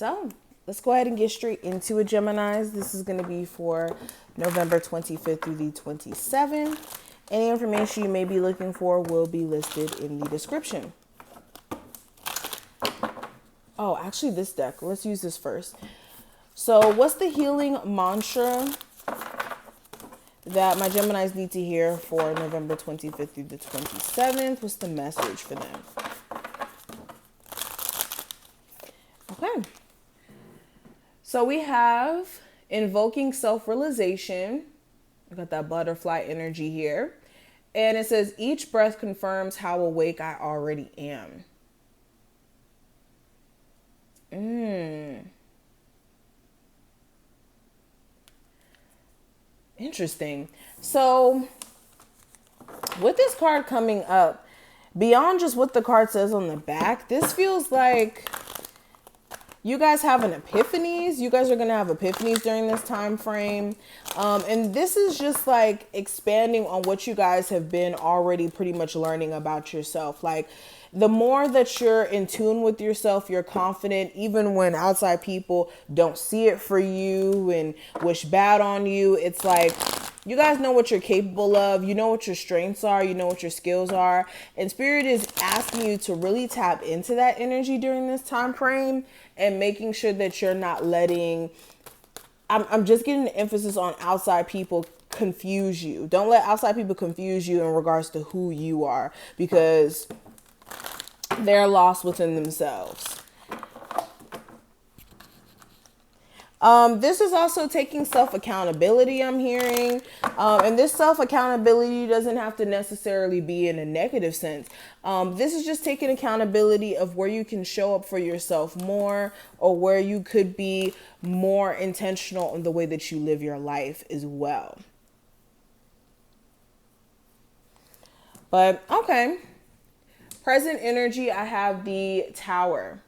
So let's go ahead and get straight into it, Geminis. This is going to be for November 25th through the 27th. Any information you may be looking for will be listed in the description. Oh, actually this deck, let's use this first. So what's the healing mantra that my Geminis need to hear for November 25th through the 27th? What's the message for them? Okay. So we have invoking self-realization. I got that butterfly energy here. And it says, each breath confirms how awake I already am. Interesting. So with this card coming up, beyond just what the card says on the back, this feels like you guys having epiphanies. You guys are going to have epiphanies during this time frame. And this is just like expanding on what you guys have been already pretty much learning about yourself. Like the more that you're in tune with yourself, you're confident, even when outside people don't see it for you and wish bad on you. It's like you guys know what you're capable of. You know what your strengths are. You know what your skills are. And Spirit is asking you to really tap into that energy during this time frame and making sure that you're not letting, I'm just getting the emphasis on outside people confuse you. Don't let outside people confuse you in regards to who you are, because they're lost within themselves. This is also taking self-accountability, I'm hearing. And this self-accountability doesn't have to necessarily be in a negative sense. This is just taking accountability of where you can show up for yourself more, or where you could be more intentional in the way that you live your life as well. But okay. Present energy, I have the Tower.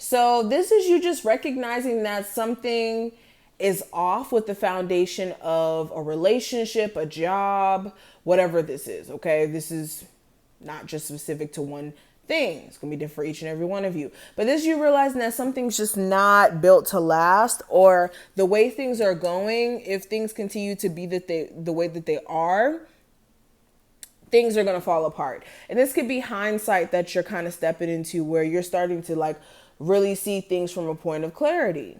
So this is you just recognizing that something is off with the foundation of a relationship, a job, whatever this is, okay? This is not just specific to one thing. It's going to be different for each and every one of you. But this, you realizing that something's just not built to last, or the way things are going, if things continue to be the way that they are, things are going to fall apart. And this could be hindsight that you're kind of stepping into, where you're starting to like really see things from a point of clarity.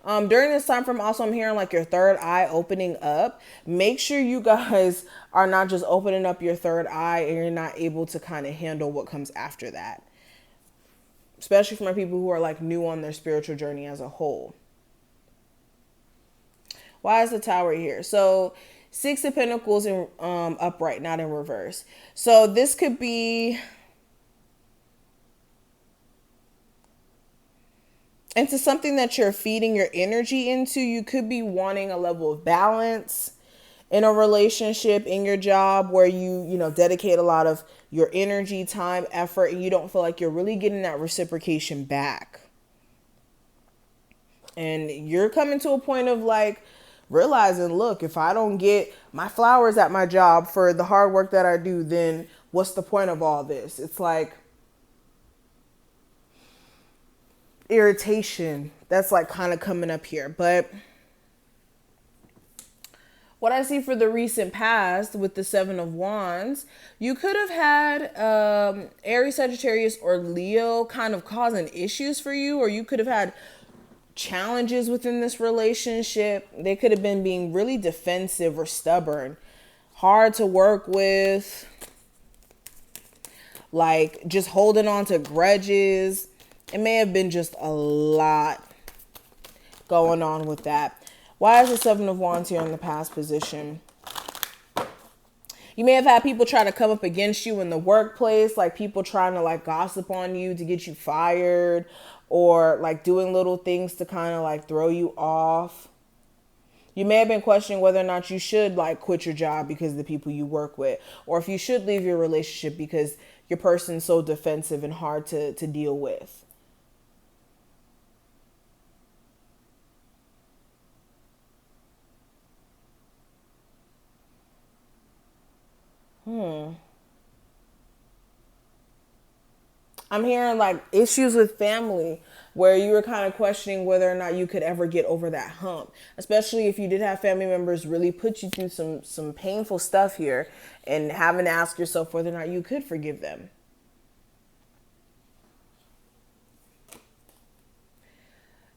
During this time frame, also, I'm hearing like your third eye opening up. Make sure you guys are not just opening up your third eye and you're not able to kind of handle what comes after that. Especially for my people who are like new on their spiritual journey as a whole. Why is the Tower here? So Six of Pentacles in upright, not in reverse. So this could be into something that you're feeding your energy into. You could be wanting a level of balance in a relationship, in your job, where you dedicate a lot of your energy, time, effort, and you don't feel like you're really getting that reciprocation back. And you're coming to a point of like realizing, look, if I don't get my flowers at my job for the hard work that I do, then what's the point of all this? It's like irritation that's like kind of coming up here. But what I see for the recent past with the Seven of Wands, you could have had Aries, Sagittarius, or Leo kind of causing issues for you, or you could have had challenges within this relationship. They could have been being really defensive or stubborn, hard to work with, like just holding on to grudges. It may have been just a lot going on with that. Why is the Seven of Wands here in the past position? You may have had people try to come up against you in the workplace, like people trying to like gossip on you to get you fired, or like doing little things to kind of like throw you off. You may have been questioning whether or not you should like quit your job because of the people you work with, or if you should leave your relationship because your person's so defensive and hard to deal with. I'm hearing like issues with family where you were kind of questioning whether or not you could ever get over that hump, especially if you did have family members really put you through some painful stuff here, and having to ask yourself whether or not you could forgive them.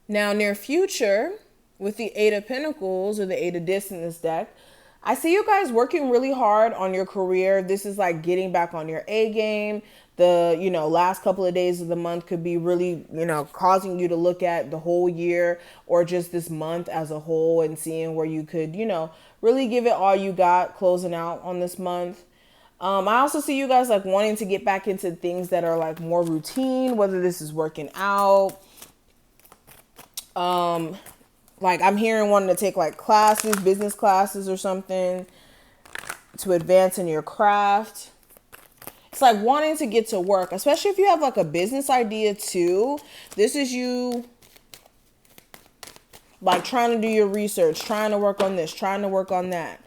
Now, near future, with the Eight of Pentacles or the Eight of Discs in this deck, I see you guys working really hard on your career. This is like getting back on your A game. The, last couple of days of the month could be really, causing you to look at the whole year or just this month as a whole and seeing where you could, really give it all you got closing out on this month. I also see you guys like wanting to get back into things that are like more routine, whether this is working out. Like I'm hearing wanting to take like classes, business classes or something to advance in your craft. It's like wanting to get to work, especially if you have like a business idea too. This is you like trying to do your research, trying to work on this, trying to work on that.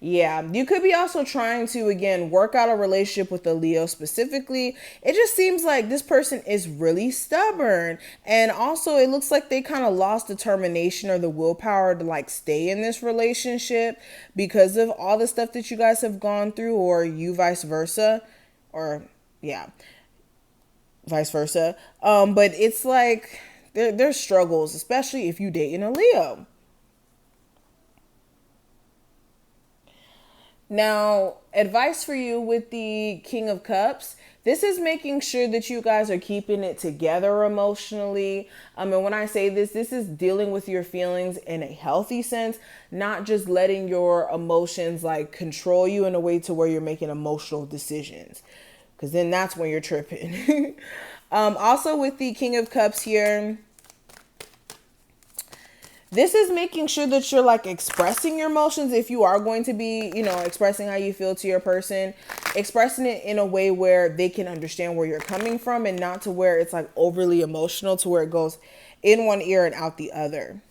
Yeah, you could be also trying to, again, work out a relationship with a Leo specifically. It just seems like this person is really stubborn. And also it looks like they kind of lost determination or the willpower to like stay in this relationship because of all the stuff that you guys have gone through, or you vice versa. Or yeah, vice versa. But it's like there's struggles, especially if you dating a Leo. Now, advice for you with the King of Cups. This is making sure that you guys are keeping it together emotionally. And when I say this is dealing with your feelings in a healthy sense, not just letting your emotions like control you in a way to where you're making emotional decisions. Because then that's when you're tripping. Also with the King of Cups here, this is making sure that you're like expressing your emotions. If you are going to be, expressing how you feel to your person, expressing it in a way where they can understand where you're coming from and not to where it's like overly emotional to where it goes in one ear and out the other.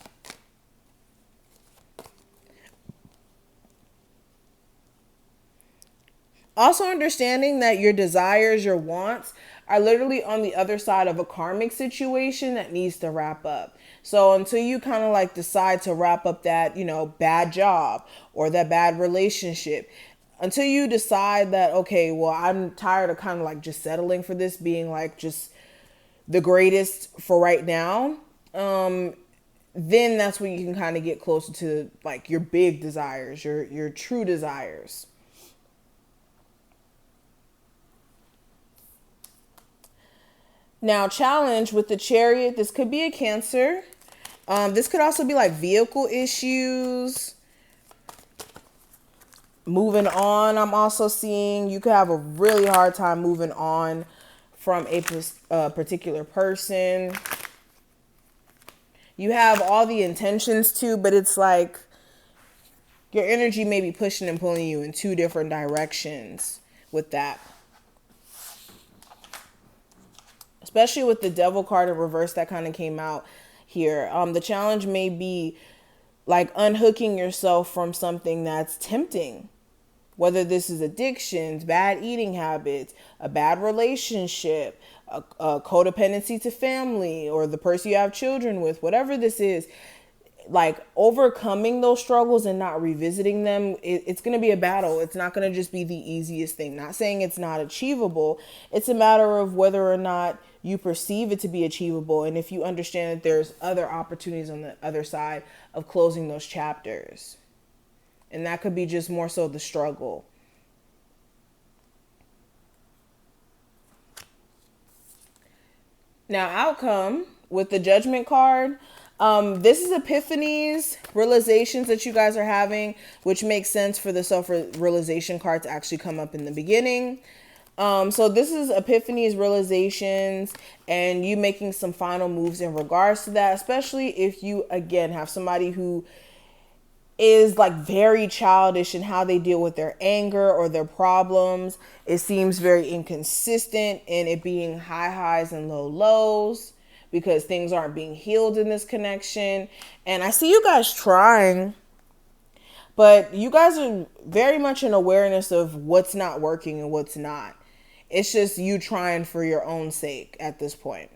Also understanding that your desires, your wants are literally on the other side of a karmic situation that needs to wrap up. So until you kind of like decide to wrap up that, bad job or that bad relationship, until you decide that, okay, well, I'm tired of kind of like just settling for this being like just the greatest for right now, then that's when you can kind of get closer to like your big desires, your true desires. Now, challenge with the Chariot, this could be a Cancer. This could also be like vehicle issues. Moving on, I'm also seeing you could have a really hard time moving on from a particular person. You have all the intentions to, but it's like your energy may be pushing and pulling you in two different directions with that. Especially with the Devil card in reverse that kind of came out here. The challenge may be like unhooking yourself from something that's tempting. Whether this is addictions, bad eating habits, a bad relationship, a codependency to family, or the person you have children with, whatever this is, like overcoming those struggles and not revisiting them, it's going to be a battle. It's not going to just be the easiest thing. Not saying it's not achievable. It's a matter of whether or not you perceive it to be achievable, and if you understand that there's other opportunities on the other side of closing those chapters. And that could be just more so the struggle. Now, outcome with the Judgment card. This is epiphanies, realizations that you guys are having, which makes sense for the self-realization card to actually come up in the beginning. So this is epiphanies, realizations, and you making some final moves in regards to that, especially if you, again, have somebody who is like very childish in how they deal with their anger or their problems. It seems very inconsistent in it being high highs and low lows because things aren't being healed in this connection. And I see you guys trying, But you guys are very much in awareness of what's not working and what's not. It's just you trying for your own sake at this point.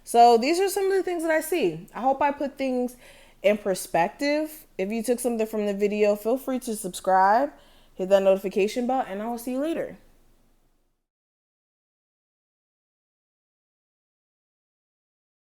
So these are some of the things that I see. I hope I put things in perspective. If you took something from the video, feel free to subscribe, hit that notification bell, and I will see you later.